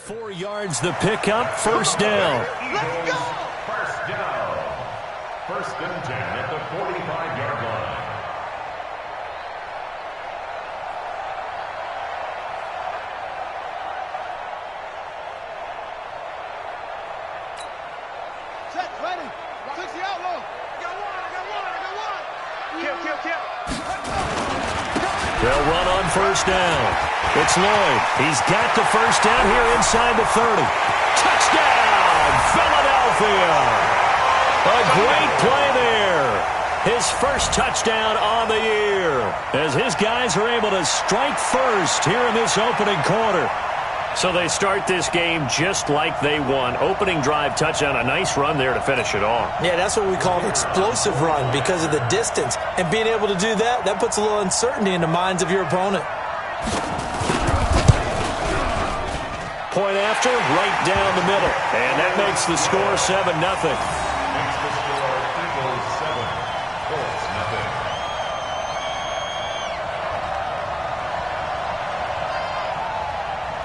4 yards the pickup, first down. Let's go! First down. First and 10 at the 45-yard line. Check, ready. 60 out low. Got one. Kill. They'll run on first down. It's Lloyd. He's got the first down here inside the 30. Touchdown, Philadelphia. A great play there. His first touchdown on the year as his guys are able to strike first here in this opening quarter. So they start this game just like they won. Opening drive touchdown, a nice run there to finish it off. Yeah, that's what we call an explosive run because of the distance. And being able to do that, that puts a little uncertainty in the minds of your opponent. Point after, right down the middle. And that makes the score 7-0. Makes the score Eagles 7, Colts nothing.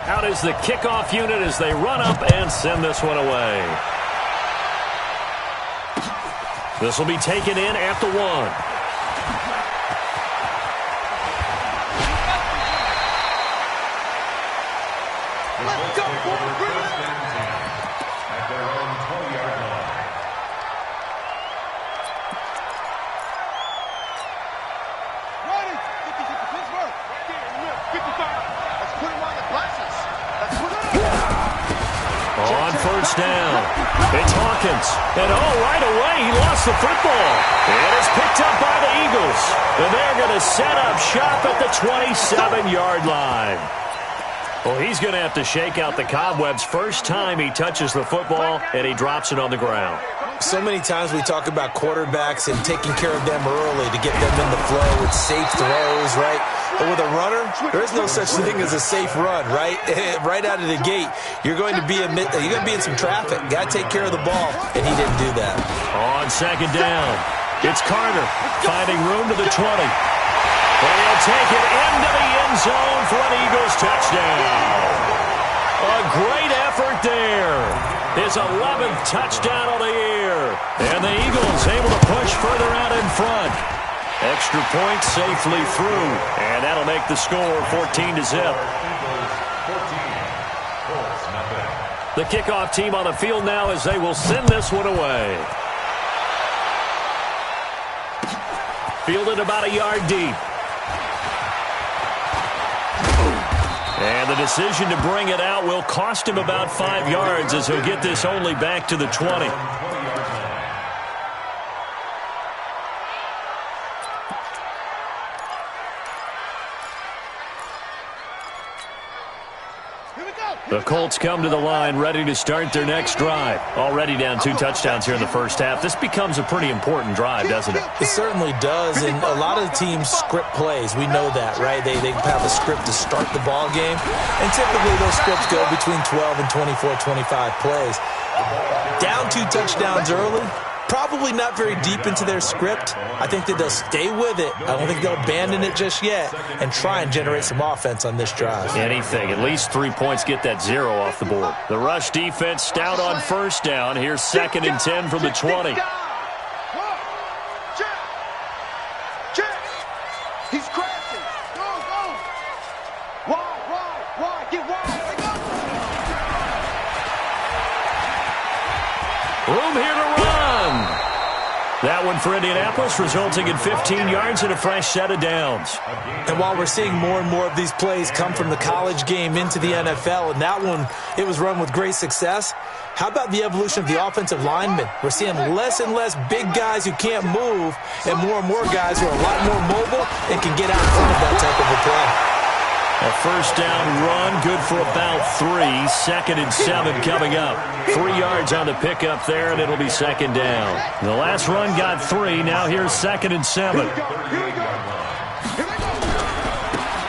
Out is the kickoff unit as they run up and send this one away. This will be taken in at the 1. Let's go, boys. Bring it First and 10 at their own 20-yard line. Ready. 50 Pittsburgh. Right there in the middle. 55. Let's put him on the glasses. Let's put it On first down, it's Hawkins. And right away, he lost the football. It is picked up by the Eagles. And they're going to set up shop at the 27-yard line. Well, he's going to have to shake out the cobwebs first time he touches the football, and he drops it on the ground. So many times we talk about quarterbacks and taking care of them early to get them in the flow with safe throws, right? But with a runner, there is no such thing as a safe run, right? Right out of the gate, you're going to be in some traffic. Got to take care of the ball, and he didn't do that. On second down, it's Carter finding room to the 20. And he'll take it into the end zone for an Eagles touchdown. A great effort there. His 11th touchdown of the year. And the Eagles able to push further out in front. Extra point safely through. And that'll make the score 14-0. Eagles 14, Colts nothing. The kickoff team on the field now as they will send this one away. Fielded about a yard deep. And the decision to bring it out will cost him about 5 yards as he'll get this only back to the 20. The Colts come to the line ready to start their next drive. Already down 2 touchdowns here in the first half. This becomes a pretty important drive, doesn't it? It certainly does, and a lot of the teams script plays. We know that, right? They have a script to start the ball game, and typically those scripts go between 12 and 24, 25 plays. Down 2 touchdowns early, probably not very deep into their script. I think that they'll stay with it. I don't think they'll abandon it just yet and try and generate some offense on this drive. Anything. At least 3 points get that 0 off the board. The rush defense stout on first down. Here's 2nd and 10 from the 20. Check. He's crashing. Go. Wide. Get wide. Room here to run. That one for Indianapolis, resulting in 15 yards and a fresh set of downs. And while we're seeing more and more of these plays come from the college game into the NFL, and that one, it was run with great success, how about the evolution of the offensive linemen? We're seeing less and less big guys who can't move and more guys who are a lot more mobile and can get out in front of that type of a play. A first down run, good for about 3. 2nd and 7 coming up. 3 yards on the pickup there, and it'll be 2nd down. The last run got 3. Now here's 2nd and 7.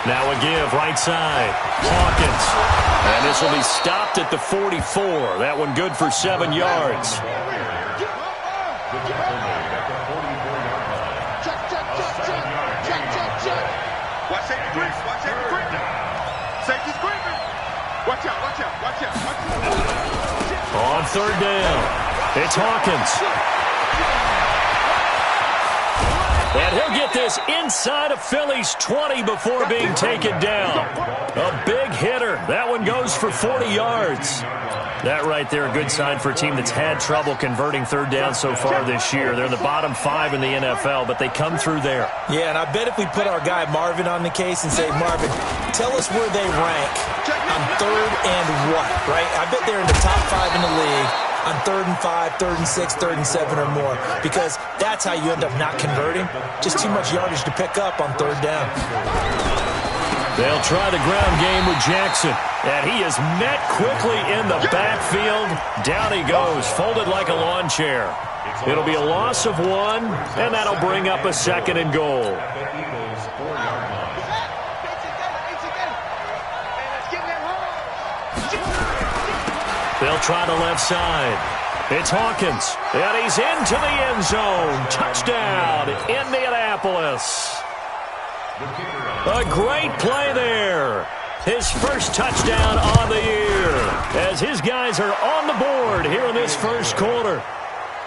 Now a give, right side. Hawkins. And this will be stopped at the 44. That one good for 7 yards. Watch safety creep. Safety's creeping. Watch out, watch out, watch out, watch out. On third down, it's Hawkins. And he'll get this inside of Philly's 20 before being taken down. A big hitter. That one goes for 40 yards. That right there, a good sign for a team that's had trouble converting third down so far this year. They're in the bottom 5 in the NFL, but they come through there. Yeah, and I bet if we put our guy Marvin on the case and say, Marvin, tell us where they rank on third and what, right? I bet they're in the top 5 in the league on 3rd and 5, 3rd and 6, 3rd and 7 or more, because that's how you end up not converting. Just too much yardage to pick up on third down. They'll try the ground game with Jackson, and he is met quickly in the backfield. Down he goes, folded like a lawn chair. It'll be a loss of 1, and that'll bring up a 2nd and goal. They'll try the left side. It's Hawkins, and he's into the end zone. Touchdown, Indianapolis. A great play there. His first touchdown on the year, as his guys are on the board here in this first quarter.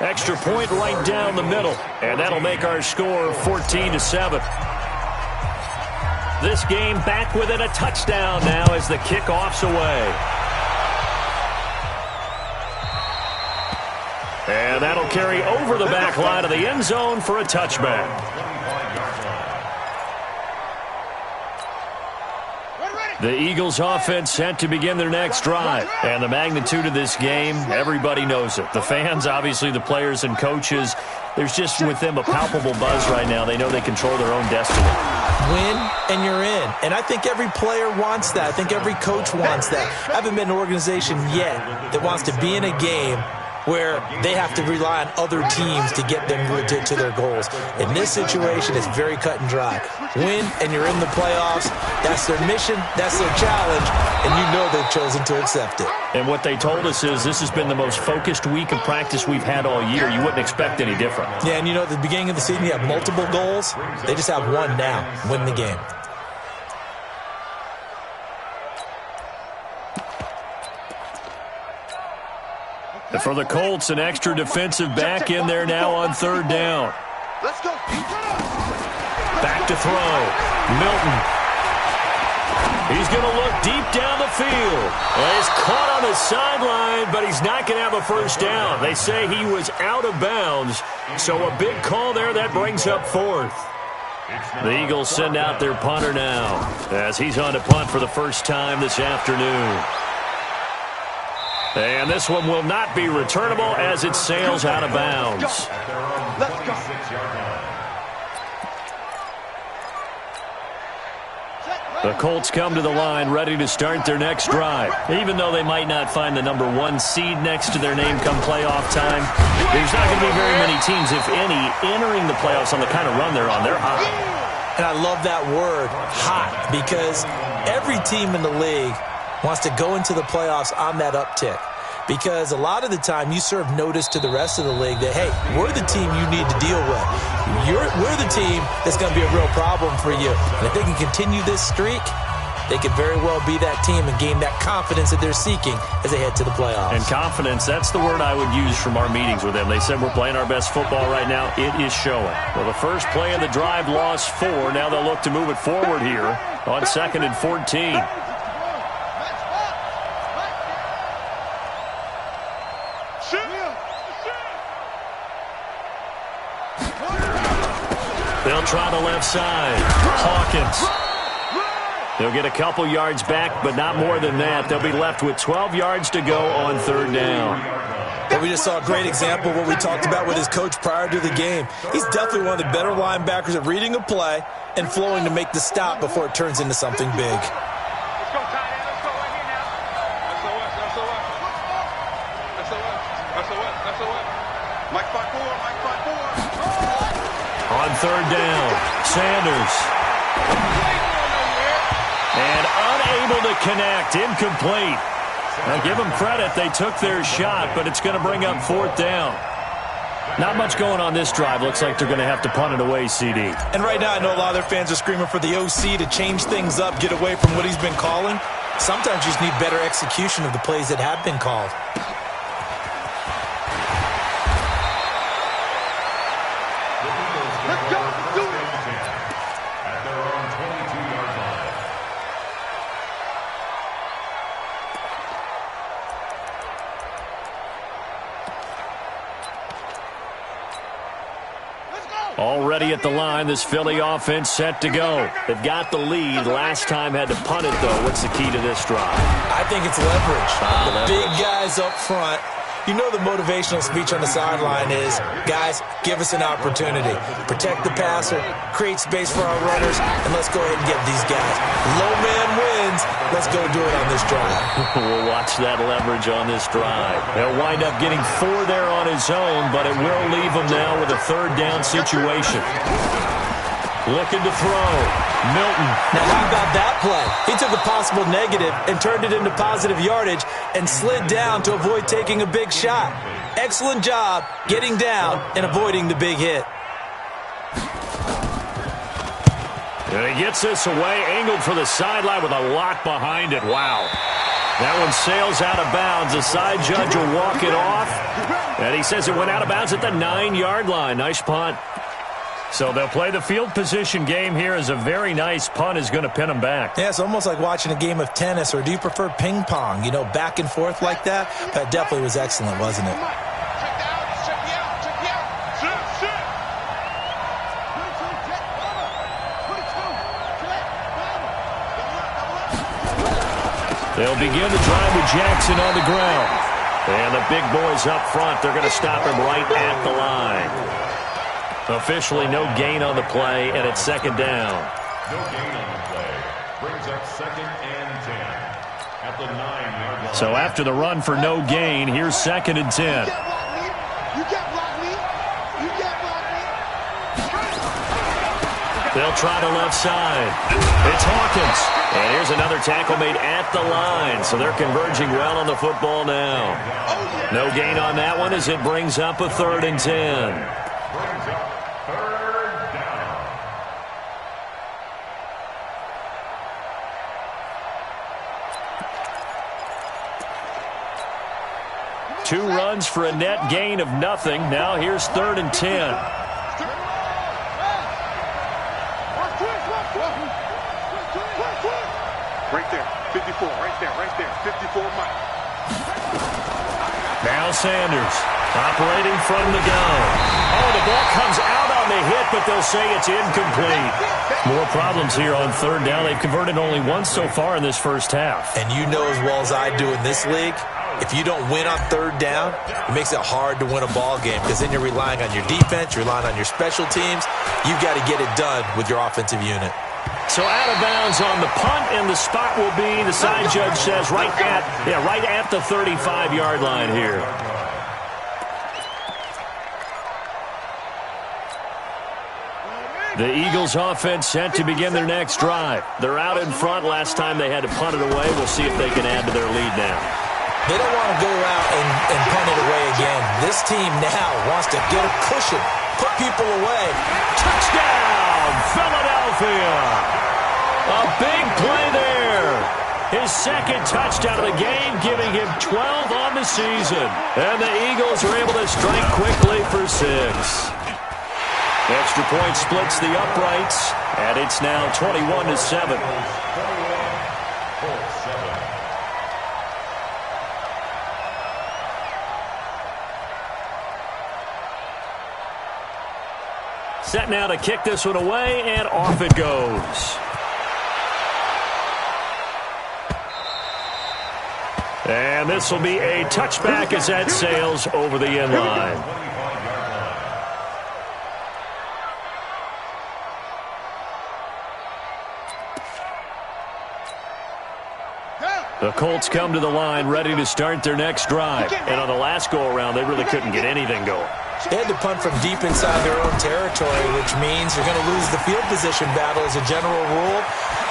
Extra point right down the middle, and that'll make our score 14-7. This game back within a touchdown now as the kickoff's away. And that'll carry over the back line of the end zone for a touchback. The Eagles offense set to begin their next drive. And the magnitude of this game, everybody knows it. The fans, obviously the players and coaches, there's just with them a palpable buzz right now. They know they control their own destiny. Win and you're in. And I think every player wants that. I think every coach wants that. I haven't been an organization yet that wants to be in a game where they have to rely on other teams to get them to their goals. In this situation, it's very cut and dry. Win, and you're in the playoffs. That's their mission. That's their challenge. And you know they've chosen to accept it. And what they told us is this has been the most focused week of practice we've had all year. You wouldn't expect any different. Yeah, and you know, at the beginning of the season, you have multiple goals. They just have one now. Win the game. For the Colts, an extra defensive back in there now on third down. Let's go. Back to throw. Milton. He's going to look deep down the field. Well, he's caught on the sideline, but he's not going to have a first down. They say he was out of bounds, so a big call there. That brings up 4th. The Eagles send out their punter now as he's on to punt for the first time this afternoon. And this one will not be returnable as it sails out of bounds. Let's go. The Colts come to the line ready to start their next drive. Even though they might not find the number 1 seed next to their name come playoff time, there's not going to be very many teams, if any, entering the playoffs on the kind of run they're on. They're hot. And I love that word, hot, because every team in the league wants to go into the playoffs on that uptick. Because a lot of the time you serve notice to the rest of the league that, hey, we're the team you need to deal with. We're the team that's going to be a real problem for you. And if they can continue this streak, they could very well be that team and gain that confidence that they're seeking as they head to the playoffs. And confidence, that's the word I would use from our meetings with them. They said we're playing our best football right now. It is showing. Well, the first play of the drive lost 4. Now they'll look to move it forward here on 2nd and 14. They'll try the left side. Hawkins. They'll get a couple yards back, but not more than that. They'll be left with 12 yards to go on third down. Well, we just saw a great example of what we talked about with his coach prior to the game. He's definitely one of the better linebackers at reading a play and flowing to make the stop before it turns into something big. Let's go, tight end. Let's go right here now. SOS. Mike 5-4. On third down, Sanders. And unable to connect, incomplete. Now give them credit, they took their shot, but it's going to bring up 4th down. Not much going on this drive. Looks like they're going to have to punt it away, CD. And right now I know a lot of their fans are screaming for the OC to change things up, get away from what he's been calling. Sometimes you just need better execution of the plays that have been called. Let's go. Let's do it. At their own 22-yard line. Let's go. Already at the line, this Philly offense set to go. They've got the lead. Last time had to punt it, though. What's the key to this drive? I think it's leverage. The leverage. big guys up front. You know the motivational speech on the sideline is, guys, give us an opportunity. Protect the passer, create space for our runners, and let's go ahead and get these guys. Low man wins. Let's go do it on this drive. We'll watch that leverage on this drive. They'll wind up getting 4 there on his own, but it will leave him now with a third down situation. Looking to throw. Milton. Now, how about that play? He took a possible negative and turned it into positive yardage and slid down to avoid taking a big shot. Excellent job getting down and avoiding the big hit. And he gets this away, angled for the sideline with a lot behind it. Wow. That one sails out of bounds. The side judge will walk it off. And he says it went out of bounds at the 9-yard line. Nice punt. So they'll play the field position game here as a very nice punt is going to pin them back. Yeah, it's almost like watching a game of tennis, or do you prefer ping pong? You know, back and forth like that? That definitely was excellent, wasn't it? Check out. Check me out. Check me out. Sit. 22, check. Over. 22, check. They'll begin the drive with Jackson on the ground. And the big boys up front, they're going to stop him right at the line. Officially no gain on the play, and it's second down. No gain on the play. Brings up 2nd and 10 at the 9-yard line. So after the run for no gain, here's 2nd and 10. You can't block me. You can't block me. They'll try to left side. It's Hawkins. And here's another tackle made at the line. So they're converging well on the football now. No gain on that one as it brings up a 3rd and 10. Brings up 3rd down. Two runs for a net gain of nothing. Now here's 3rd and 10. Right there. 54. Right there. 54 Mike. Now Sanders operating from the gun. Oh, the ball comes out on the hit, but they'll say it's incomplete. More problems here on 3rd down. They've converted only once so far in this first half. And you know as well as I do in this league, if you don't win on 3rd down, it makes it hard to win a ball game because then you're relying on your defense, you're relying on your special teams. You've got to get it done with your offensive unit. So out of bounds on the punt, and the spot will be, the side judge says, right at the 35-yard line here. The Eagles offense set to begin their next drive. They're out in front. Last time they had to punt it away. We'll see if they can add to their lead now. They don't want to go out and punt it away again. This team now wants to get a cushion, put people away. Touchdown, Philadelphia! A big play there. His 2nd touchdown of the game, giving him 12 on the season. And the Eagles are able to strike quickly for 6. Extra point splits the uprights, and it's now 21-7. Set now to kick this one away, and off it goes. And this will be a touchback as that sails over the end line. The Colts come to the line ready to start their next drive. And on the last go-around, they really couldn't get anything going. They had to punt from deep inside their own territory, which means you're going to lose the field position battle as a general rule.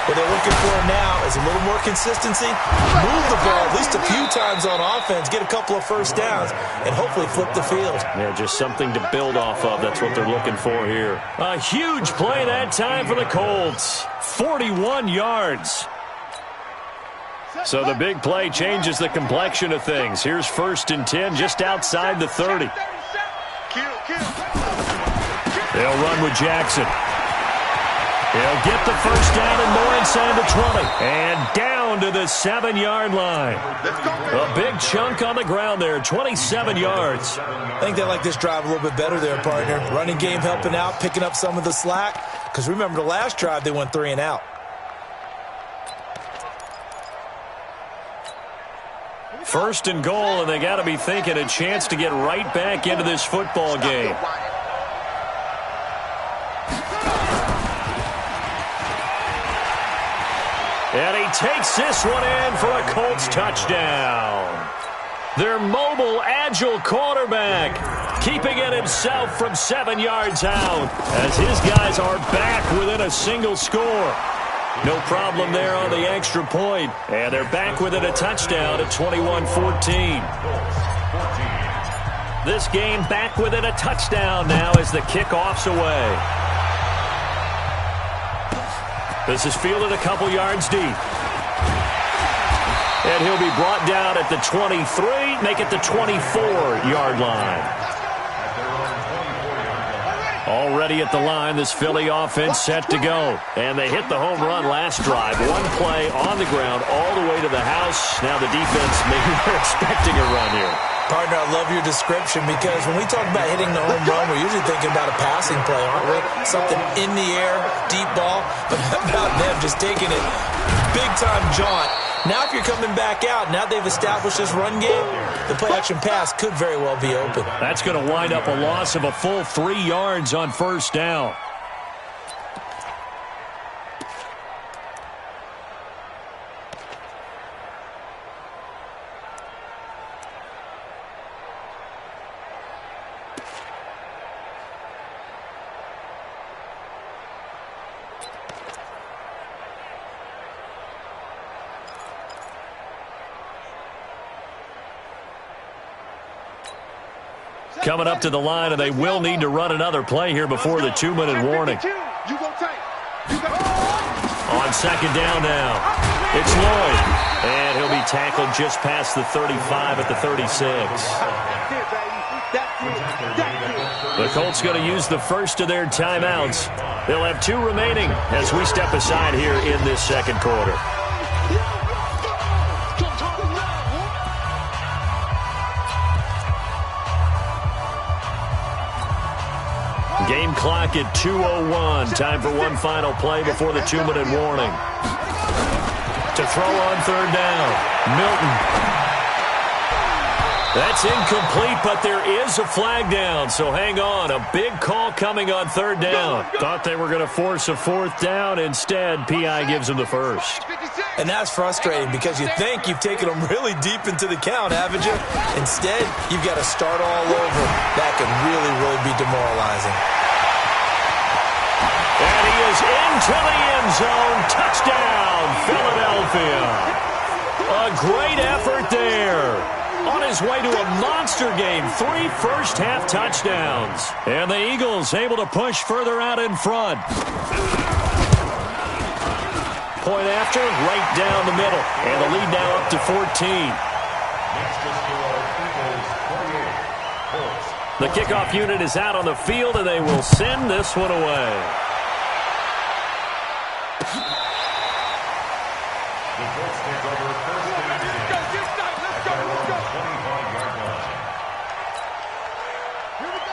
What they're looking for now is a little more consistency, move the ball at least a few times on offense, get a couple of first downs, and hopefully flip the field. Yeah, just something to build off of. That's what they're looking for here. A huge play that time for the Colts. 41 yards. So the big play changes the complexion of things. Here's 1st and 10 just outside the 30. They'll run with Jackson. He'll get the first down and more inside the 20. And down to the 7-yard line. A big chunk on the ground there, 27 yards. I think they like this drive a little bit better there, partner. Running game helping out, picking up some of the slack. Because remember the last drive, they went 3 and out. First and goal, and they got to be thinking a chance to get right back into this football game. And he takes this one in for a Colts touchdown. Their mobile, agile quarterback keeping it himself from 7 yards out as his guys are back within a single score. No problem there on the extra point. And they're back within a touchdown at 21-14. This game back within a touchdown now as the kickoff's away. This is fielded a couple yards deep. And he'll be brought down at the 23, make it the 24-yard line. Already at the line, this Philly offense set to go. And they hit the home run last drive. One play on the ground all the way to the house. Now the defense, maybe they're expecting a run here. Partner, I love your description because when we talk about hitting the home run, we're usually thinking about a passing play, aren't we? Something in the air, deep ball. But how about them just taking it big-time jaunt? Now if you're coming back out, now they've established this run game, the play-action pass could very well be open. That's going to wind up a loss of a full 3 yards on first down. Coming up to the line, and they will need to run another play here before the 2-minute warning. On second down now, it's Lloyd. And he'll be tackled just past the 35 at the 36. The Colts going to use the first of their timeouts. They'll have 2 remaining as we step aside here in this second quarter. Game clock at 2:01. Time for one final play before the 2-minute warning. To throw on third down, Milton. That's incomplete, but there is a flag down, so hang on. A big call coming on third down. Thought they were going to force a fourth down. Instead, P.I. gives them the first. And that's frustrating because you think you've taken them really deep into the count, haven't you? Instead, you've got to start all over. That can really, really be demoralizing. And he is into the end zone. Touchdown, Philadelphia. A great effort there. On his way to a monster game, 3 first-half touchdowns. And the Eagles able to push further out in front. Point after, right down the middle. And the lead now up to 14. The kickoff unit is out on the field, and they will send this one away.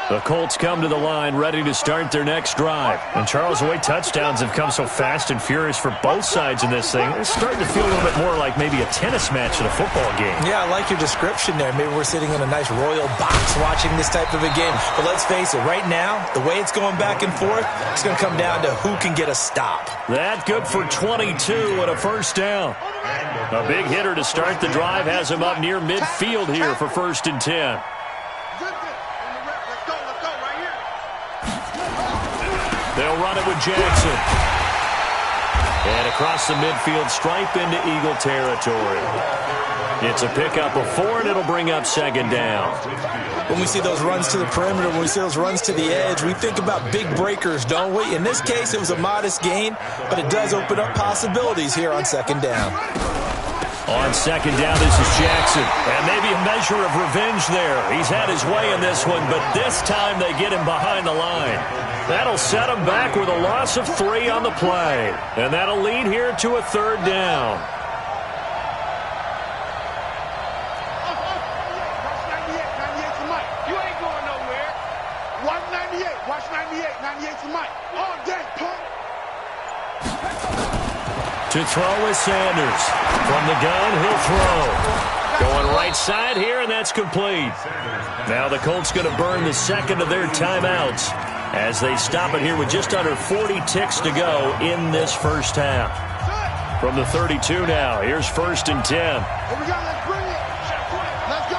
The Colts come to the line ready to start their next drive. And Charles, the way touchdowns have come so fast and furious for both sides in this thing, it's starting to feel a little bit more like maybe a tennis match in a football game. Yeah, I like your description there. Maybe we're sitting in a nice royal box watching this type of a game. But let's face it, right now, the way it's going back and forth, it's going to come down to who can get a stop. That good for 22 and a first down. A big hitter to start the drive has him up near midfield here for 1st and 10. They'll run it with Jackson. And across the midfield stripe into Eagle territory. It's a pickup of 4, and it'll bring up second down. When we see those runs to the perimeter, when we see those runs to the edge, we think about big breakers, don't we? In this case, it was a modest gain, but it does open up possibilities here on second down. On second down, this is Jackson. And maybe a measure of revenge there. He's had his way in this one, but this time they get him behind the line. That'll set him back with a loss of 3 on the play. And that'll lead here to a third down. You ain't going nowhere. Watch 98. Watch 98. 98 to Mike. All day, punk. To throw is Sanders. From the gun, he'll throw. Going right side here, and that's complete. Now the Colts going to burn the second of their timeouts as they stop it here with just under 40 ticks to go in this first half. From the 32 now, here's 1st and 10. Here we go. Let's bring it. Let's go.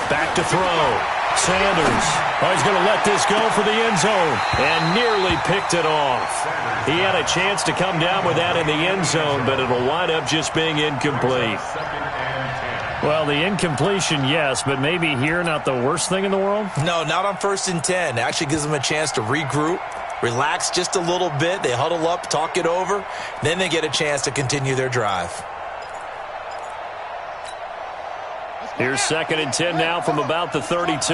Back to throw. Sanders. Oh, he's going to let this go for the end zone and nearly picked it off. He had a chance to come down with that in the end zone, but it'll wind up just being incomplete. Well, the incompletion, yes, but maybe here not the worst thing in the world? No, not on 1st and 10. It actually gives them a chance to regroup, relax just a little bit. They huddle up, talk it over. Then they get a chance to continue their drive. Here's 2nd and 10 now from about the 32. Watch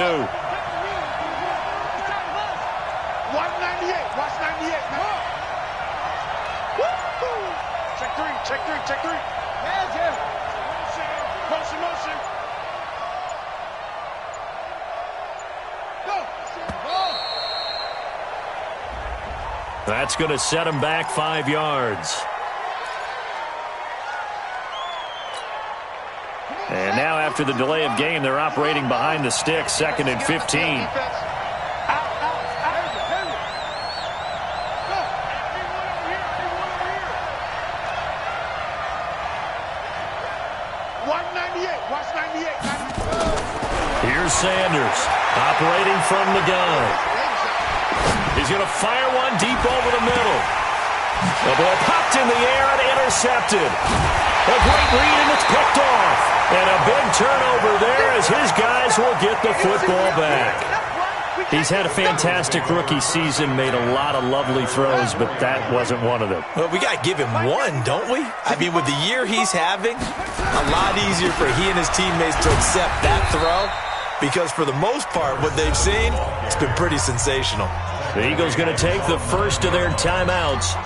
98. Watch 98. Check 3. Check 3. Check 3. Motion, motion. Go. That's going to set him back 5 yards. And now after the delay of game, they're operating behind the sticks, 2nd and 15. Here's Sanders operating from the gun. He's going to fire one deep over the middle. The ball popped in the air and intercepted. A great read, and it's picked off. And a big turnover there as his guys will get the football back. He's had a fantastic rookie season, made a lot of lovely throws, but that wasn't one of them. Well, we got to give him one, don't we? I mean, with the year he's having, a lot easier for he and his teammates to accept that throw because for the most part, what they've seen, it's been pretty sensational. The Eagles going to take the first of their timeouts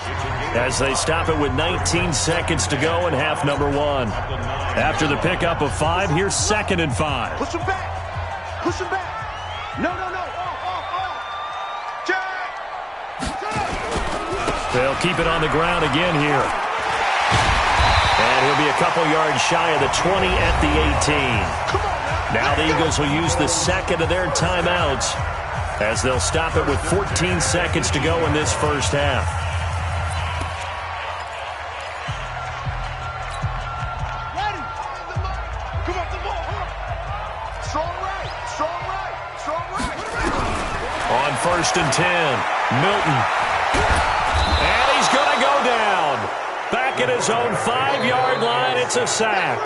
as they stop it with 19 seconds to go in half number 1. After the pickup of 5, here's 2nd and 5. Push him back. Push him back. No. They'll keep it on the ground again here. And he'll be a couple yards shy of the 20 at the 18. Now the Eagles will use the second of their timeouts as they'll stop it with 14 seconds to go in this first half. Ready. Come on, the ball. Strong right. On 1st and 10, Milton. And he's going to go down. Back at his own 5-yard line, it's a sack.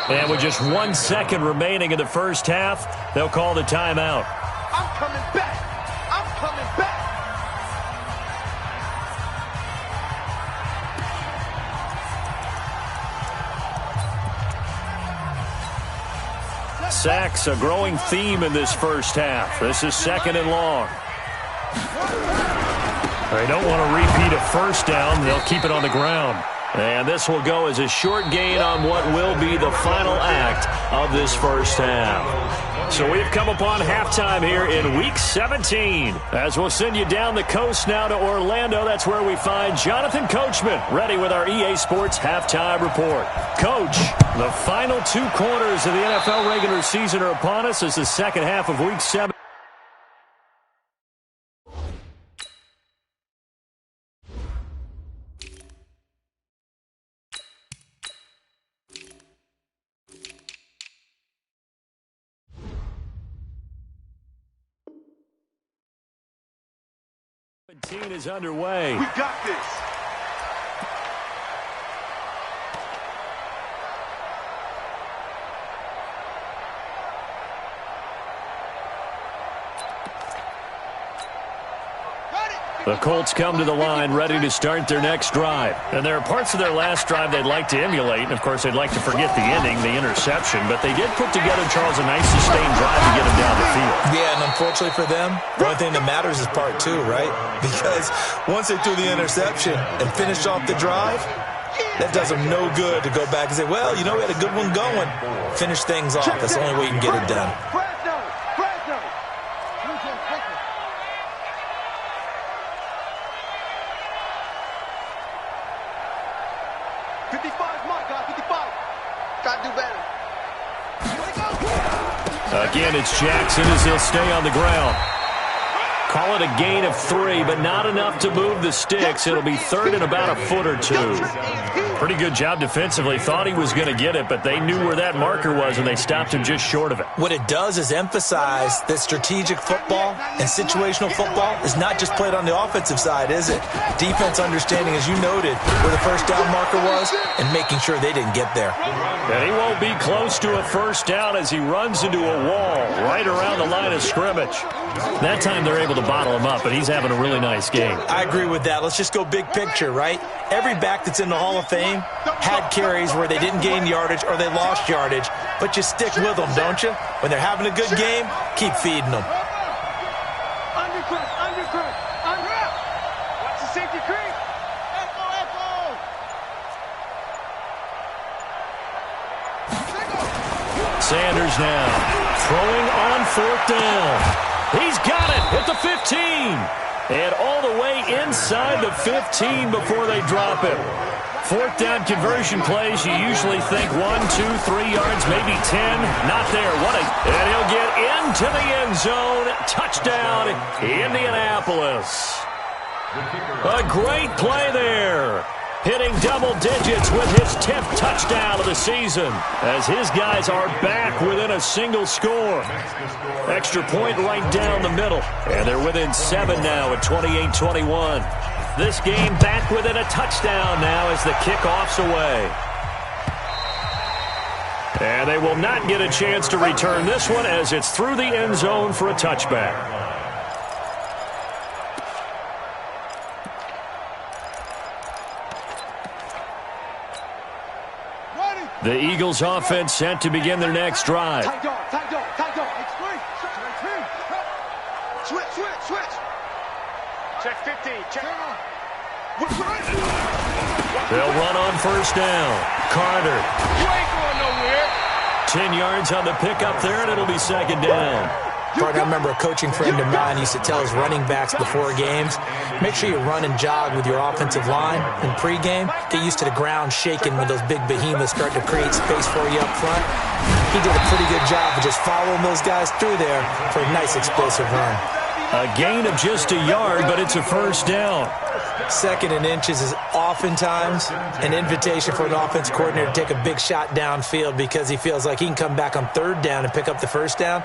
And with just 1 second remaining in the first half, they'll call the timeout. I'm coming back. Sacks, a growing theme in this first half. This is 2nd and long. They don't want to repeat a first down. They'll keep it on the ground. And this will go as a short gain on what will be the final act of this first half. So we've come upon halftime here in Week 17. As we'll send you down the coast now to Orlando, that's where we find Jonathan Coachman, ready with our EA Sports Halftime Report. Coach, the final 2 quarters of the NFL regular season are upon us as the second half of Week 7. Is underway. We got this. The Colts come to the line ready to start their next drive. And there are parts of their last drive they'd like to emulate. And, of course, they'd like to forget the ending, the interception. But they did put together, Charles, a nice sustained drive to get them down the field. Yeah, and unfortunately for them, the only thing that matters is part two, right? Because once they threw the interception and finished off the drive, that does them no good to go back and say, well, you know, we had a good one going. Finish things off. That's the only way you can get it done. 55, Mike, 55. Gotta do better. Again, it's Jackson as he'll stay on the ground. Call it a gain of 3, but not enough to move the sticks. It'll be third and about a foot or two. Pretty good job defensively. Thought he was going to get it, but they knew where that marker was, and they stopped him just short of it. What it does is emphasize that strategic football and situational football is not just played on the offensive side, is it? Defense understanding, as you noted, where the first down marker was and making sure they didn't get there. And he won't be close to a first down as he runs into a wall right around the line of scrimmage. That time they're able to bottle him up, but he's having a really nice game. I agree with that. Let's just go big picture, right? Every back that's in the Hall of Fame had carries where they didn't gain yardage or they lost yardage, but you stick with them, don't you? When they're having a good game, keep feeding them. Watch the safety creep. Sanders now throwing on fourth down. He's got it at the 15. And all the way inside the 15 before they drop it. Fourth down conversion plays, you usually think 1, 2, 3 yards, maybe 10. Not there. And he'll get into the end zone. Touchdown, Indianapolis. A great play there. Hitting double digits with his 10th touchdown of the season as his guys are back within a single score. Extra point right down the middle. And they're within 7 now at 28-21. This game back within a touchdown now as the kickoff's away. And they will not get a chance to return this one as it's through the end zone for a touchback. The Eagles offense set to begin their next drive. Tight dog. Switch. Check 15. Check. They'll run on first down. Carter. You ain't going nowhere. 10 yards on the pickup there, and it'll be second down. Partner, I remember a coaching friend of mine used to tell his running backs before games, make sure you run and jog with your offensive line in pregame. Get used to the ground shaking when those big behemoths start to create space for you up front. He did a pretty good job of just following those guys through there for a nice explosive run. A gain of just a yard, but it's a first down. Second and inches is oftentimes an invitation for an offense coordinator to take a big shot downfield because he feels like he can come back on third down and pick up the first down.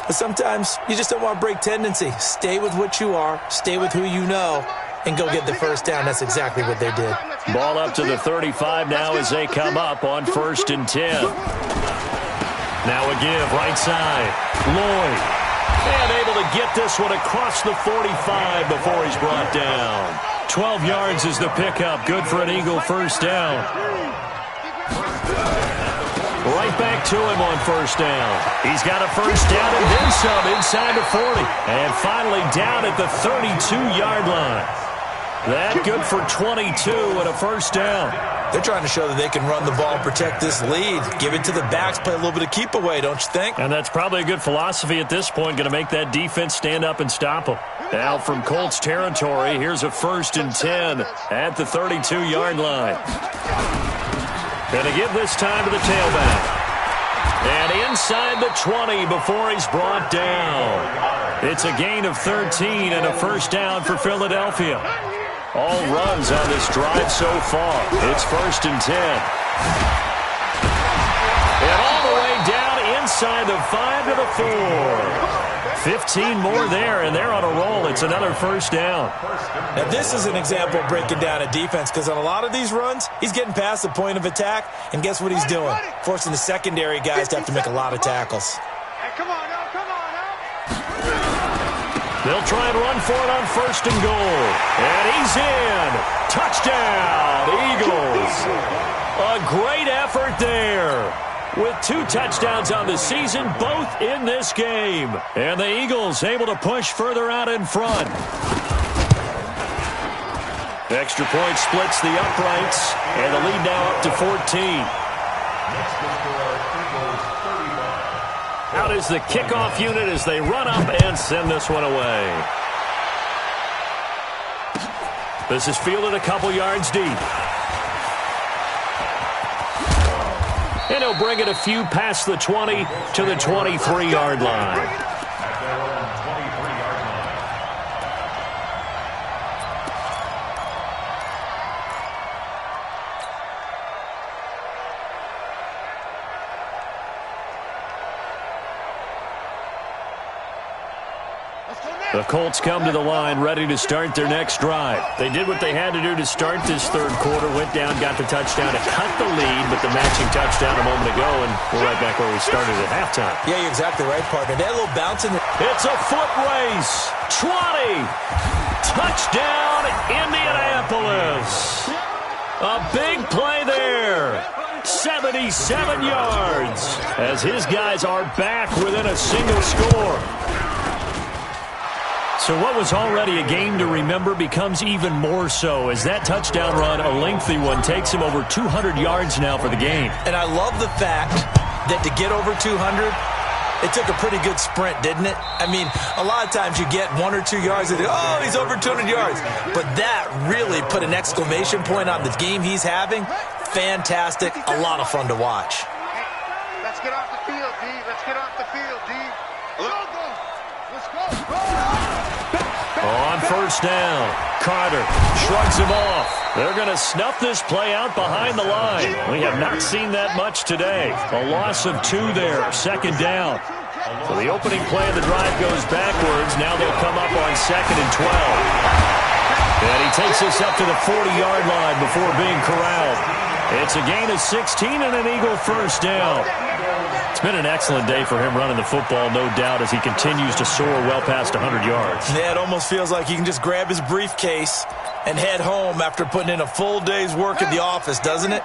But sometimes you just don't want to break tendency. Stay with what you are, stay with who you know, and go get the first down. That's exactly what they did. Ball up to the 35 now as they come up on 1st and 10. Now a give, right side. Lloyd. And able to get this one across the 45 before he's brought down. 12 yards is the pickup. Good for an Eagle first down. Right back to him on first down. He's got a first down and then some inside the 40. And finally down at the 32-yard line. That good for 22 and a first down. They're trying to show that they can run the ball and protect this lead. Give it to the backs, play a little bit of keep away, don't you think? And that's probably a good philosophy at this point, going to make that defense stand up and stop them. Now from Colts territory, here's a 1st and 10 at the 32-yard line. Going to give this time to the tailback. And inside the 20 before he's brought down. It's a gain of 13 and a first down for Philadelphia. All runs on this drive so far. It's 1st and 10. And all the way down inside the 5 to the 4. 15 more there, and they're on a roll. It's another first down. Now, this is an example of breaking down a defense because on a lot of these runs, he's getting past the point of attack, and guess what he's doing? Forcing the secondary guys to have to make a lot of tackles. Hey, come on now. They'll try and run for it on 1st and goal. And he's in. Touchdown, Eagles. A great effort there. With 2 touchdowns on the season, both in this game. And the Eagles able to push further out in front. Extra point splits the uprights, and the lead now up to 14. Out is the kickoff unit as they run up and send this one away. This is fielded a couple yards deep. And he'll bring it a few past the 20 to the 23-yard line. The Colts come to the line ready to start their next drive. They did what they had to do to start this third quarter, went down, got the touchdown to cut the lead, but the matching touchdown a moment ago, and we're right back where we started at halftime. Yeah, you're exactly right, partner. That little bounce in the... It's a foot race. 20. Touchdown, Indianapolis. A big play there. 77 yards as his guys are back within a single score. So what was already a game to remember becomes even more so as that touchdown run, a lengthy one, takes him over 200 yards now for the game. And I love the fact that to get over 200, it took a pretty good sprint, didn't it? I mean, a lot of times you get 1 or 2 yards and oh, he's over 200 yards. But that really put an exclamation point on the game he's having. Fantastic. A lot of fun to watch. Let's get off the field, D. Let's get off the field, D. Let's go. On 1st down, Carter shrugs him off. They're going to snuff this play out behind the line. We have not seen that much today. A loss of 2 there, 2nd down. So the opening play of the drive goes backwards. Now they'll come up on 2nd and 12. And he takes us up to the 40-yard line before being corralled. It's a gain of 16 and an Eagle 1st down. It's been an excellent day for him running the football, no doubt, as he continues to soar well past 100 yards. Yeah, it almost feels like he can just grab his briefcase and head home after putting in a full day's work at the office, doesn't it?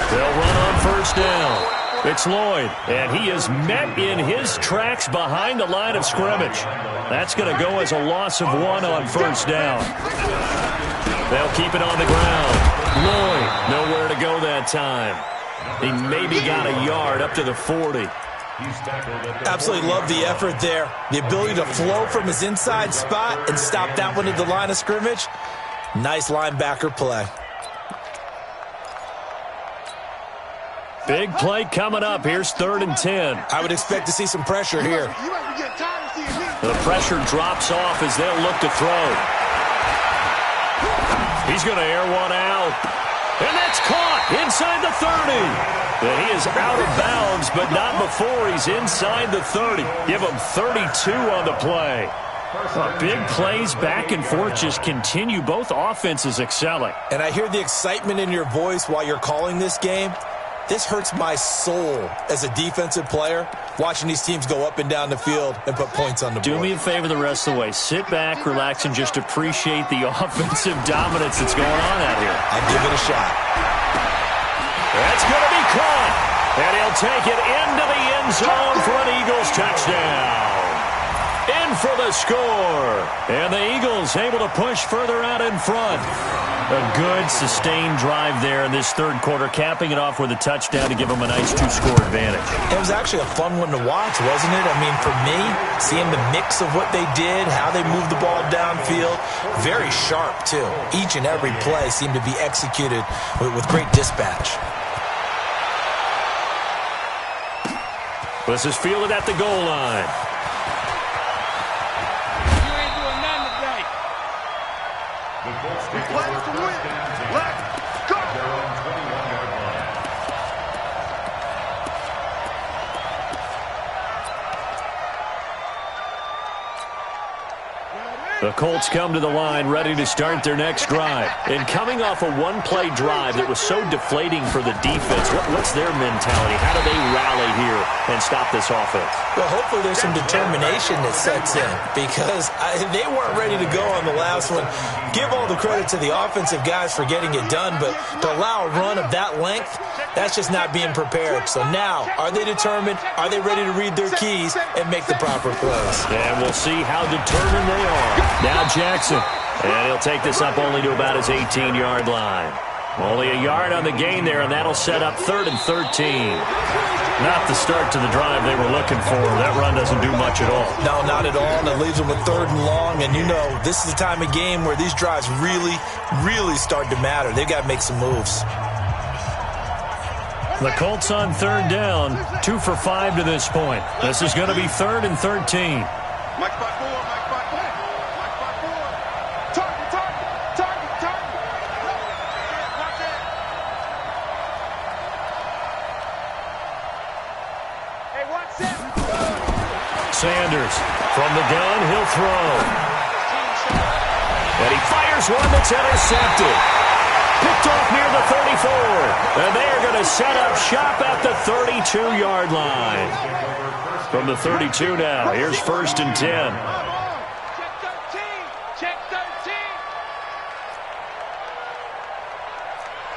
They'll run on 1st down. It's Lloyd, and he is met in his tracks behind the line of scrimmage. That's going to go as a loss of 1 on 1st down. They'll keep it on the ground. Lloyd, nowhere to go that time. He maybe got a yard up to the 40. Absolutely love the effort there. The ability to flow from his inside spot and stop that one at the line of scrimmage. Nice linebacker play. Big play coming up. Here's 3rd and 10. I would expect to see some pressure here. The pressure drops off as they'll look to throw. He's going to air one out. And that's caught inside the 30. And he is out of bounds, but not before he's inside the 30. Give him 32 on the play. Big plays back and forth just continue. Both offenses excelling. And I hear the excitement in your voice while you're calling this game. This hurts my soul as a defensive player, watching these teams go up and down the field and put points on the board. Do me a favor the rest of the way. Sit back, relax, and just appreciate the offensive dominance that's going on out here. I'll give it a shot. That's going to be caught. And he'll take it into the end zone for an Eagles touchdown. In for the score. And the Eagles able to push further out in front. A good, sustained drive there in this third quarter, capping it off with a touchdown to give them a nice 2-score advantage. It was actually a fun one to watch, wasn't it? I mean, for me, seeing the mix of what they did, how they moved the ball downfield, very sharp, too. Each and every play seemed to be executed with great dispatch. This is fielded at the goal line. We play to win. Let's go. The Colts come to the line ready to start their next drive. And coming off a one-play drive that was so deflating for the defense, what's their mentality? How do they rally here and stop this offense? Well, hopefully there's some determination that sets in because they weren't ready to go on the last one. Give all the credit to the offensive guys for getting it done, but to allow a run of that length, that's just not being prepared. So now, are they determined? Are they ready to read their keys and make the proper plays? And we'll see how determined they are. Now Jackson, and he'll take this up only to about his 18-yard line. Only a yard on the gain there, and that'll set up 3rd and 13. Not the start to the drive they were looking for. That run doesn't do much at all. No, not at all, and it leaves them with 3rd and long. And you know, this is the time of game where these drives really, really start to matter. They've got to make some moves. The Colts on 3rd down, 2 for 5 to this point. This is going to be 3rd and 13. Mike by 4, Mike by 4, Mike by 4. Target, target, target, target. Watch it. Hey, watch it. Sanders from the gun, he'll throw. And he fires one that's intercepted. Picked off near the 34. And they are going to set up shop at the 32-yard line. From the 32 now, here's 1st and 10. Check 13. Check 13.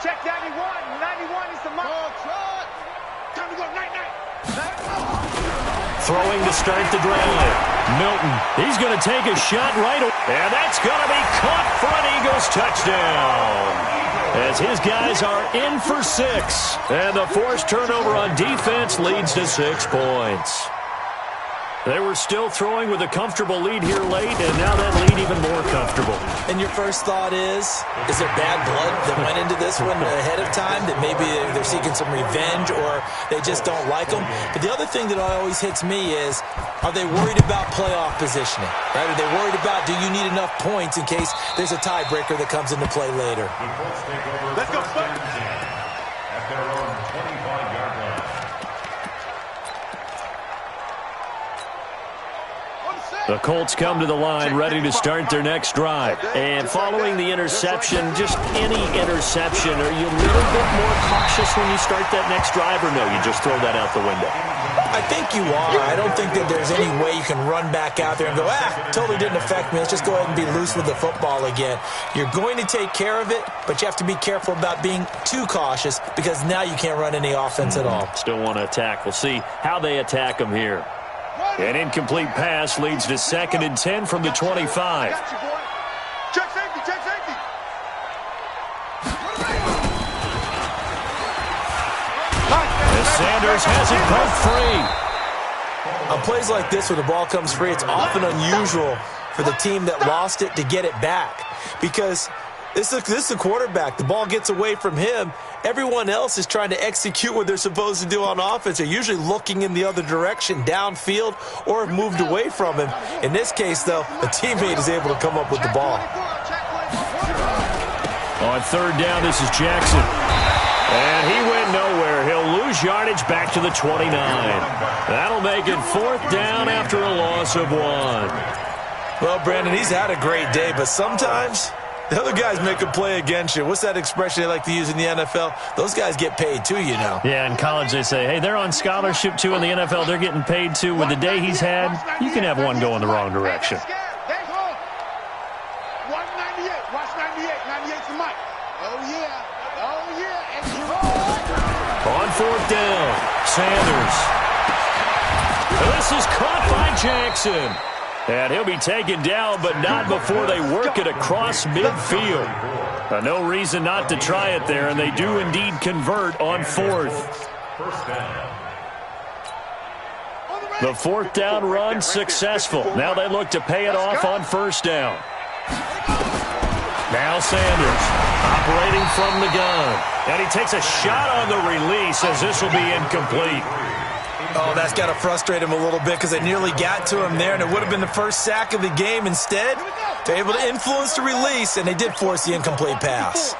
Check 91. 91 is the mark. Time to go. Night, night. Throwing to start the drive. Milton, he's going to take a shot right away. And that's going to be caught for an Eagles touchdown. As his guys are in for 6. And the forced turnover on defense leads to 6 points. They were still throwing with a comfortable lead here late, and now that lead even more comfortable. And your first thought is there bad blood that went into this one ahead of time, that maybe they're seeking some revenge or they just don't like them? But the other thing that always hits me is, are they worried about playoff positioning? Right? Are they worried about, do you need enough points in case there's a tiebreaker that comes into play later? Let's go, at their own 25-yard line. The Colts come to the line ready to start their next drive. And following the interception, just any interception, are you a little bit more cautious when you start that next drive, or no, you just throw that out the window? I think you are. I don't think that there's any way you can run back out there and go, totally didn't affect me. Let's just go ahead and be loose with the football again. You're going to take care of it, but you have to be careful about being too cautious because now you can't run any offense at all. Still want to attack. We'll see how they attack them here. An incomplete pass leads to 2nd and 10 from the 25. Got you, boy. Check safety, check safety. As Sanders has it broke free. On plays like this where the ball comes free, it's often unusual for the team that lost it to get it back because this is the quarterback. The ball gets away from him. Everyone else is trying to execute what they're supposed to do on offense. They're usually looking in the other direction, downfield, or have moved away from him. In this case, though, a teammate is able to come up with the ball. On 3rd down, this is Jackson. And he went nowhere. He'll lose yardage back to the 29. That'll make it 4th down after a loss of 1. Well, Brandon, he's had a great day, but sometimes the other guys make a play against you. What's that expression they like to use in the NFL? Those guys get paid too, you know. Yeah, in college they say, hey, they're on scholarship too. In the NFL, they're getting paid too. With the day he's had, you can have one go in the wrong direction. 198. Watch 98. 98's the mic. Oh, yeah. Oh, yeah. And On 4th down, Sanders. This is caught by Jackson. And he'll be taken down, but not before they work it across midfield. No reason not to try it there, and they do indeed convert on 4th. The 4th down run successful. Now they look to pay it off on 1st down. Now Sanders operating from the gun. And he takes a shot on the release as this will be incomplete. Oh, that's got to frustrate him a little bit because they nearly got to him there, and it would have been the first sack of the game. Instead, they're able to influence the release, and they did force the incomplete pass.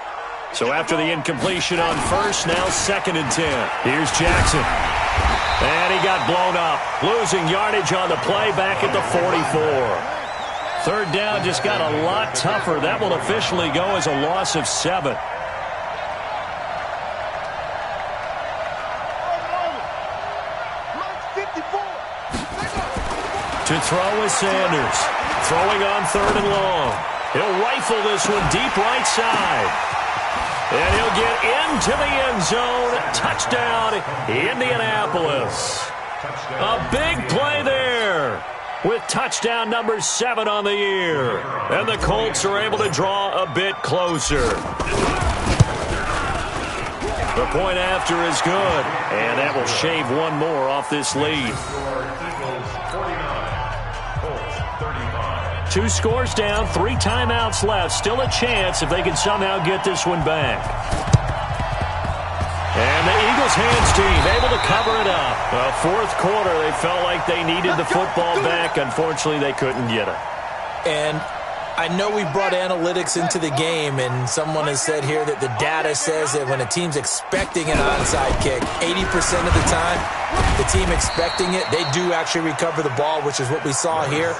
So after the incompletion on 1st, now 2nd and 10. Here's Jackson. And he got blown up, losing yardage on the play back at the 44. Third down just got a lot tougher. That will officially go as a loss of 7. To throw is Sanders. Throwing on 3rd and long. He'll rifle this one deep right side. And he'll get into the end zone. Touchdown, Indianapolis. A big play there with touchdown number 7 on the year. And the Colts are able to draw a bit closer. The point after is good. And that will shave one more off this lead. 2 scores down, 3 timeouts left. Still a chance if they can somehow get this one back. And the Eagles hands team able to cover it up. Fourth quarter, they felt like they needed the football back. Unfortunately, they couldn't get it. And I know we brought analytics into the game, and someone has said here that the data says that when a team's expecting an onside kick, 80% of the time, the team expecting it, they do actually recover the ball, which is what we saw here.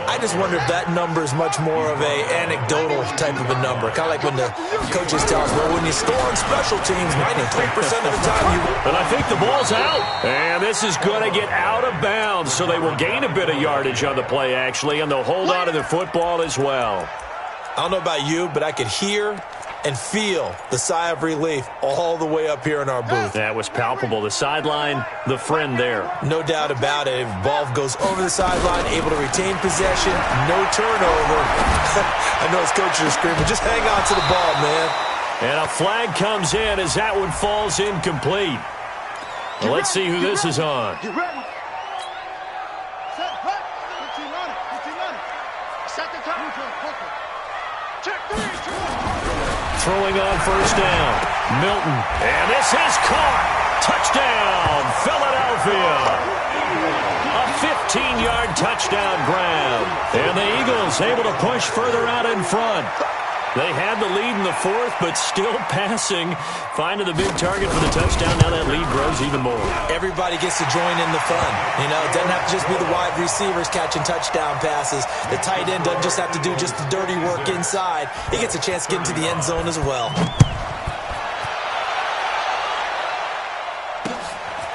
I just wonder if that number is much more of a anecdotal type of a number. Kind of like when the coaches tell us, well, when you score on special teams, 93% of the time you... But I think the ball's out. And this is going to get out of bounds, so they will gain a bit of yardage on the play, actually, and they'll hold on to the football as well. I don't know about you, but I could hear and feel the sigh of relief all the way up here in our booth. That was palpable. The sideline, the friend there. No doubt about it. Ball goes over the sideline, able to retain possession, no turnover. I know his coaches are screaming, just hang on to the ball, man. And a flag comes in as that one falls incomplete. Well, let's see who this is on. Get ready. Set, right. 15 on it. 15 on it. Set the time. Check 3. Throwing on first down. Milton. And this is caught. Touchdown, Philadelphia. A 15-yard touchdown grab. And the Eagles able to push further out in front. They had the lead in the fourth, but still passing. Finding the big target for the touchdown. Now that lead grows even more. Everybody gets to join in the fun. You know, it doesn't have to just be the wide receivers catching touchdown passes. The tight end doesn't just have to do just the dirty work inside. He gets a chance to get into the end zone as well.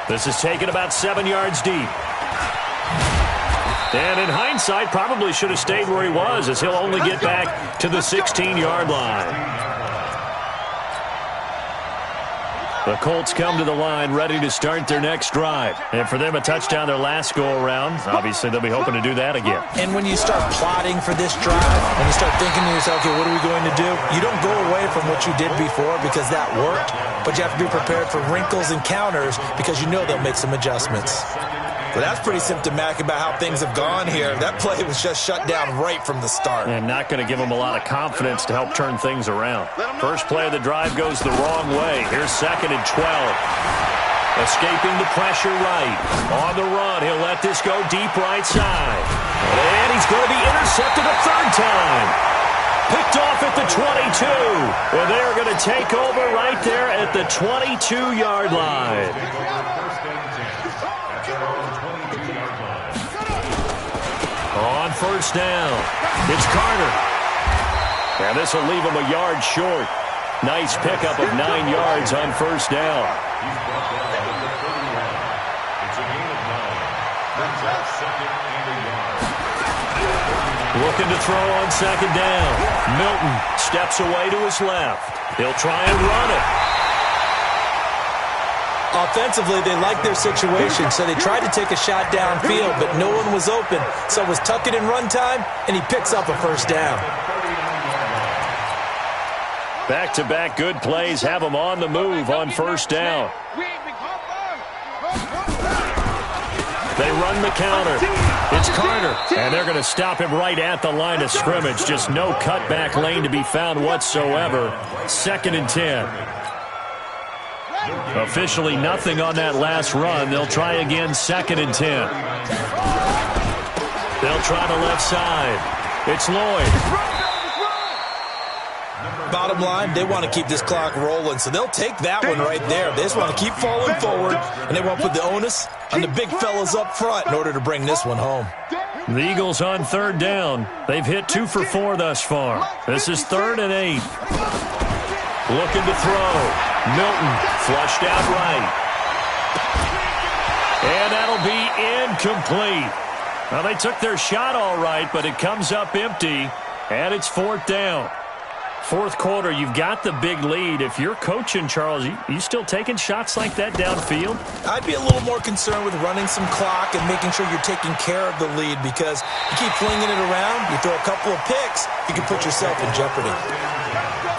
This is taken about 7 yards deep. And in hindsight, probably should have stayed where he was, as he'll only get back to the 16-yard line. The Colts come to the line ready to start their next drive. And for them, a touchdown their last go-around. Obviously, they'll be hoping to do that again. And when you start plotting for this drive, when you start thinking to yourself, okay, what are we going to do? You don't go away from what you did before because that worked, but you have to be prepared for wrinkles and counters because you know they'll make some adjustments. So that's pretty symptomatic about how things have gone here. That play was just shut down right from the start. And not going to give them a lot of confidence to help turn things around. First play of the drive goes the wrong way. Here's 2nd and 12. Escaping the pressure right. On the run, he'll let this go deep right side. And he's going to be intercepted a 3rd time. Picked off at the 22. And they're going to take over right there at the 22-yard line. On first down, it's Carter. And this will leave him a yard short. Nice pickup of 9 yards on first down. He's brought down at the 30-yard line. It's a gain of 9. Brings up 2nd and a yard. Looking to throw on 2nd down. Milton steps away to his left. He'll try and run it. Offensively, they liked their situation, so they tried to take a shot downfield, but no one was open. So it was tuck it in run time, and he picks up a first down. Back-to-back good plays have him on the move on first down. They run the counter. It's Carter, and they're going to stop him right at the line of scrimmage. Just no cutback lane to be found whatsoever. 2nd and 10. Officially nothing on that last run. They'll try again 2nd and 10. They'll try the left side. It's Lloyd. Bottom line, they want to keep this clock rolling, so they'll take that one right there. They just want to keep falling forward, and they want to put the onus on the big fellas up front in order to bring this one home. The Eagles on third down. They've hit 2 for 4 thus far. This is 3rd and 8. Looking to throw. Milton flushed out right. And that'll be incomplete. Well, they took their shot all right, but it comes up empty, and it's 4th down. Fourth quarter, you've got the big lead. If you're coaching, Charles, you still taking shots like that downfield? I'd be a little more concerned with running some clock and making sure you're taking care of the lead, because you keep flinging it around, you throw a couple of picks, you can put yourself in jeopardy.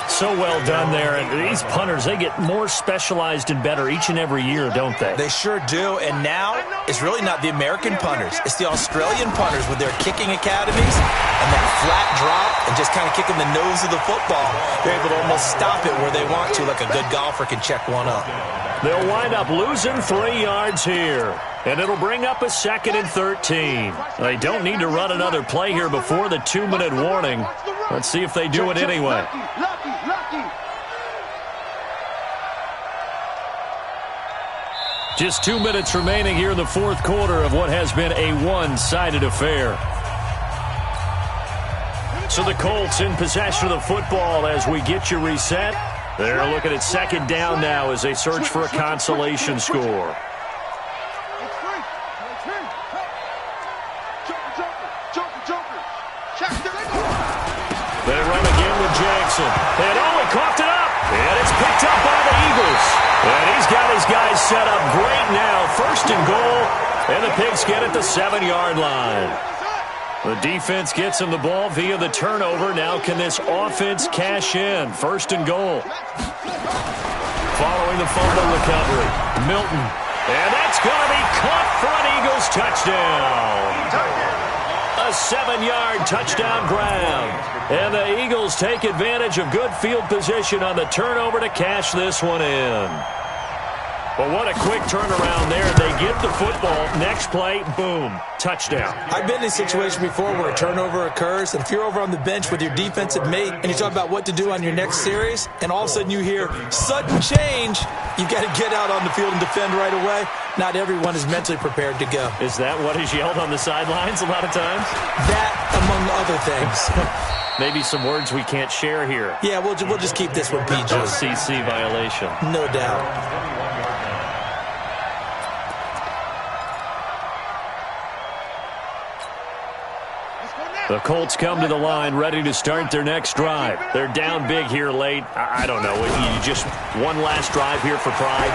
So well done there. And these punters, they get more specialized and better each and every year, don't they? They sure do. And now it's really not the American punters. It's the Australian punters with their kicking academies and that flat drop and just kind of kicking the nose of the football. They're able to almost stop it where they want to, like a good golfer can check one up. They'll wind up losing 3 yards here. And it'll bring up a 2nd and 13. They don't need to run another play here before the 2-minute warning. Let's see if they do it anyway. Just 2 minutes remaining here in the fourth quarter of what has been a one-sided affair. So the Colts in possession of the football as we get you reset. They're looking at 2nd down now as they search for a consolation score. They run again with Jackson. And he coughed it up. And it's picked up by the Eagles. And he's got his guys set up great now. 1st and goal. And the Pigs get at the 7-yard line. The defense gets him the ball via the turnover. Now can this offense cash in? 1st and goal. Following the fumble recovery. Milton. And that's going to be caught for an Eagles touchdown. A 7-yard touchdown grab. And the Eagles take advantage of good field position on the turnover to cash this one in. But what a quick turnaround there. They get the football. Next play, boom, touchdown. I've been in a situation before where a turnover occurs, and if you're over on the bench with your defensive mate and you talk about what to do on your next series, and all of a sudden you hear sudden change, you've got to get out on the field and defend right away. Not everyone is mentally prepared to go. Is that what is yelled on the sidelines a lot of times? That, among other things. Maybe some words we can't share here. Yeah, we'll just keep this one PG. FCC violation. No doubt. The Colts come to the line ready to start their next drive. They're down big here late. I don't know. You just one last drive here for pride?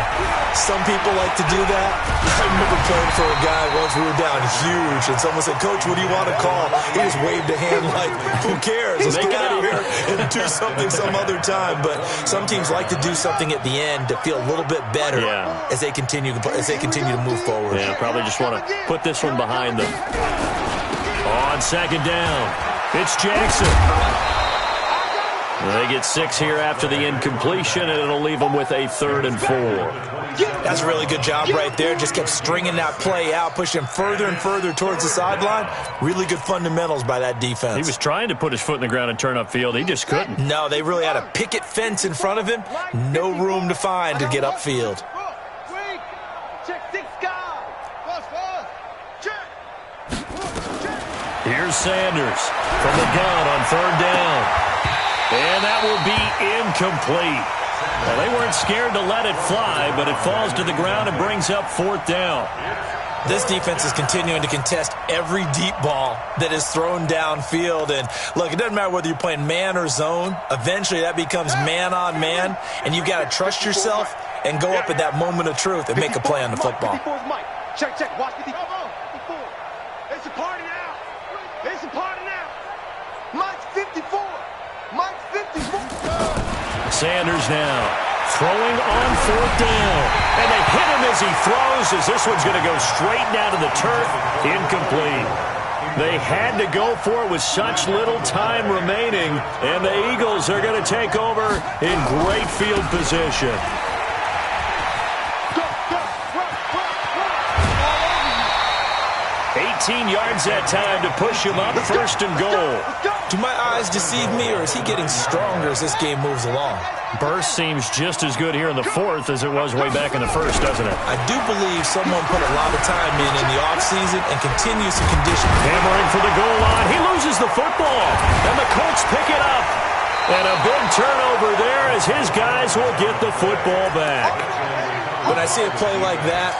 Some people like to do that. I remember playing for a guy once. We were down huge, and someone said, "Coach, what do you want to call?" He just waved a hand like, "Who cares? Let's get out of here and do something some other time." But some teams like to do something at the end to feel a little bit better as they continue to move forward. Yeah, probably just want to put this one behind them. On 2nd down, it's Jackson. They get 6 here after the incompletion, and it'll leave them with a 3rd and 4. That's a really good job right there. Just kept stringing that play out, pushing further and further towards the sideline. Really good fundamentals by that defense. He was trying to put his foot in the ground and turn upfield. He just couldn't. No, they really had a picket fence in front of him. No room to find to get upfield. Here's Sanders from the gun on 3rd down. And that will be incomplete. Well, they weren't scared to let it fly, but it falls to the ground and brings up 4th down. This defense is continuing to contest every deep ball that is thrown downfield. And look, it doesn't matter whether you're playing man or zone. Eventually that becomes man on man, and you've got to trust yourself and go up at that moment of truth and make a play on the football. Check, watch 54. It's a party now. It's a party now. Mike's 54. Mike's 54. Sanders now throwing on 4th down. And they hit him as he throws, as this one's going to go straight down to the turf. Incomplete. They had to go for it with such little time remaining. And the Eagles are going to take over in great field position. 18 yards that time to push him up, first and goal. Do my eyes deceive me, or is he getting stronger as this game moves along? Burst seems just as good here in the fourth as it was way back in the first, doesn't it? I do believe someone put a lot of time in the offseason and continues to condition. Hammering for the goal line. He loses the football, and the Colts pick it up. And a big turnover there as his guys will get the football back. When I see a play like that,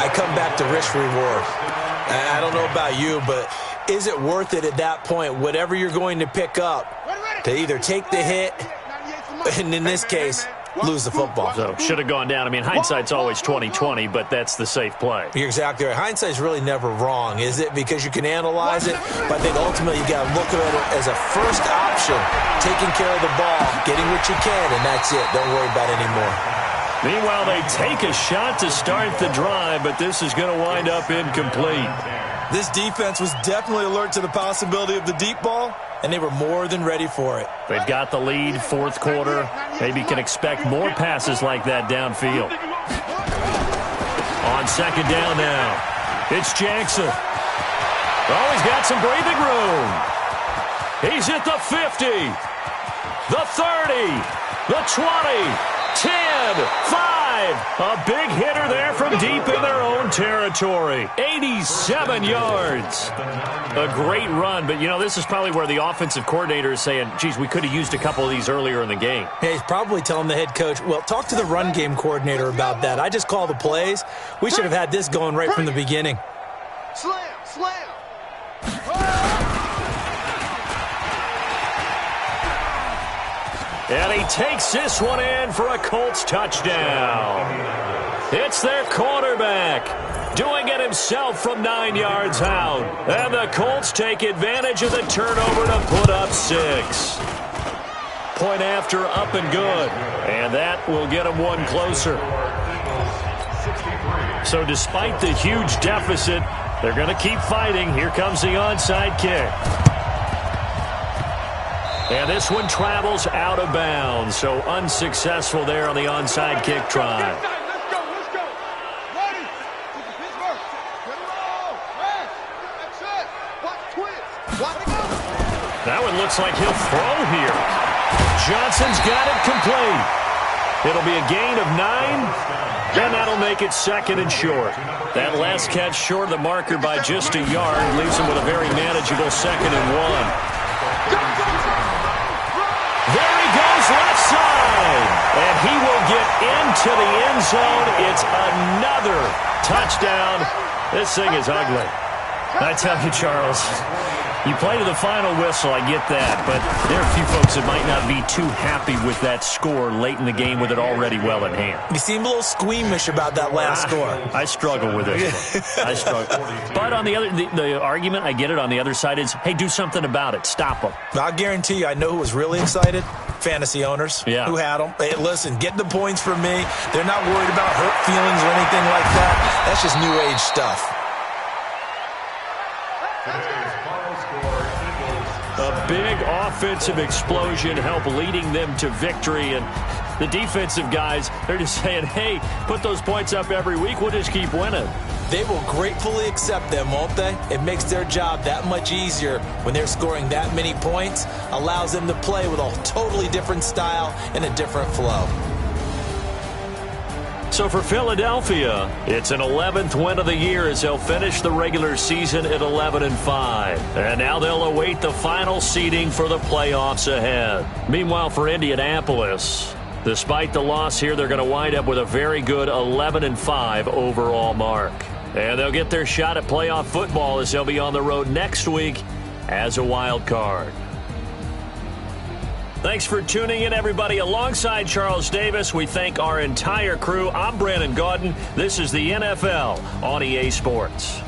I come back to risk-reward. I don't know about you, but is it worth it at that point, whatever you're going to pick up, to either take the hit, and in this case, lose the football? So, should have gone down. I mean, hindsight's always 20/20, but that's the safe play. You're exactly right. Hindsight's really never wrong, is it? Because you can analyze it, but I think ultimately you got to look at it as a first option, taking care of the ball, getting what you can, and that's it. Don't worry about it anymore. Meanwhile, they take a shot to start the drive, but this is going to wind up incomplete. This defense was definitely alert to the possibility of the deep ball, and they were more than ready for it. They've got the lead, fourth quarter. Maybe can expect more passes like that downfield. On second down now, it's Jackson. Oh, he's got some breathing room. He's at the 50, the 30, the 20. 10, 5, a big hitter there from deep in their own territory. 87 yards. A great run, but, you know, this is probably where the offensive coordinator is saying, geez, we could have used a couple of these earlier in the game. Yeah, he's probably telling the head coach, well, talk to the run game coordinator about that. I just call the plays. We should have had this going right from the beginning. Slam, slam. And he takes this one in for a Colts touchdown. It's their quarterback doing it himself from 9 yards out. And the Colts take advantage of the turnover to put up 6. Point after, up and good. And that will get them one closer. So despite the huge deficit, they're going to keep fighting. Here comes the onside kick. And this one travels out of bounds, so unsuccessful there on the onside kick try. Let's go. Ready. Pittsburgh. Get it all. Press. That's it. Watch twist. Watch it go. That one looks like he'll throw here. Johnson's got it complete. It'll be a gain of 9, and that'll make it second and short. That last catch short of the marker by just a yard leaves him with a very manageable second and 1. There he goes, left side. And he will get into the end zone. It's another touchdown. This thing is ugly. I tell you, Charles, you play to the final whistle, I get that. But there are a few folks that might not be too happy with that score late in the game with it already well in hand. You seem a little squeamish about that last score. I struggle with this one. I struggle. But on the other, the argument, I get it, on the other side is, hey, do something about it. Stop them. I'll guarantee you, I know who was really excited. Fantasy owners who had them. Hey, listen, get the points from me. They're not worried about hurt feelings or anything like that. That's just new age stuff. A big offensive explosion helped leading them to victory. And the defensive guys, they're just saying, hey, put those points up every week. We'll just keep winning. They will gratefully accept them, won't they? It makes their job that much easier when they're scoring that many points. Allows them to play with a totally different style and a different flow. So for Philadelphia, it's an 11th win of the year as they'll finish the regular season at 11-5. And now they'll await the final seeding for the playoffs ahead. Meanwhile, for Indianapolis, despite the loss here, they're going to wind up with a very good 11-5 overall mark. And they'll get their shot at playoff football as they'll be on the road next week as a wild card. Thanks for tuning in, everybody. Alongside Charles Davis, we thank our entire crew. I'm Brandon Gaudin. This is the NFL on EA Sports.